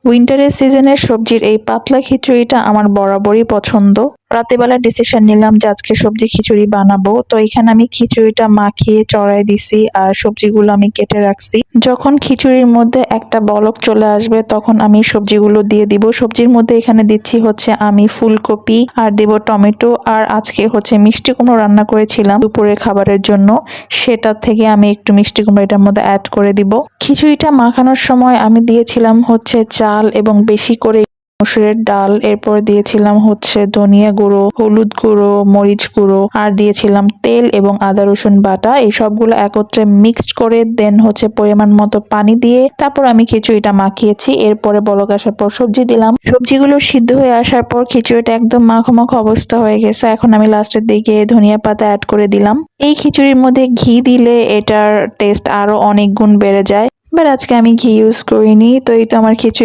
উইন্টারের সিজনের সবজির এই পাতলা খিচুড়িটা আমার বরাবরই পছন্দ। রাতেবেলা ডিসিশন নিলাম যে আজকে সবজি খিচুড়ি বানাবো। তো এখানে আমি খিচুড়িটা মাখিয়ে চড়াই দিছি আর সবজিগুলো আমি কেটে রাখছি। যখন খিচুড়ির মধ্যে একটা বলক চলে আসবে তখন আমি সবজিগুলো দিয়ে দিব। সবজির মধ্যে এখানে দিচ্ছি হচ্ছে আমি ফুলকপি আর দেব টমেটো, আর আজকে হচ্ছে মিষ্টি কুমড়ো রান্না করেছিলাম দুপুরের খাবারের জন্য, সেটা থেকে আমি একটু মিষ্টি কুমড়ো এটার মধ্যে অ্যাড করে দিব। খিচুড়িটা মাখানোর সময় আমি দিয়েছিলাম হচ্ছে চাল এবং বেশি করে মসুরের ডাল, এরপর দিয়েছিলাম হচ্ছে ধনিয়া গুঁড়ো, হলুদ গুঁড়ো, মরিচ গুঁড়ো, আর দিয়েছিলাম তেল এবং আদা রসুন বাটা। এই সবগুলো একত্রে মিক্সড করে দেন হচ্ছে পরিমাণ মতো পানি দিয়ে তারপর আমি খিচুড়িটা মাখিয়েছি। এরপরে বলক আসার পর সবজি দিলাম। সবজিগুলো সিদ্ধ হয়ে আসার পর খিচুড়িটা একদম মাখো মাখো অবস্থা হয়ে গেছে। এখন আমি লাস্টের দিকে ধনিয়া পাতা অ্যাড করে দিলাম। এই খিচুড়ির মধ্যে ঘি দিলে এটার টেস্ট আরো অনেক গুণ বেড়ে যায়, বাট আজকে আমি ঘি ইউজ করিনি। তো এই তো আমার খিচুড়ি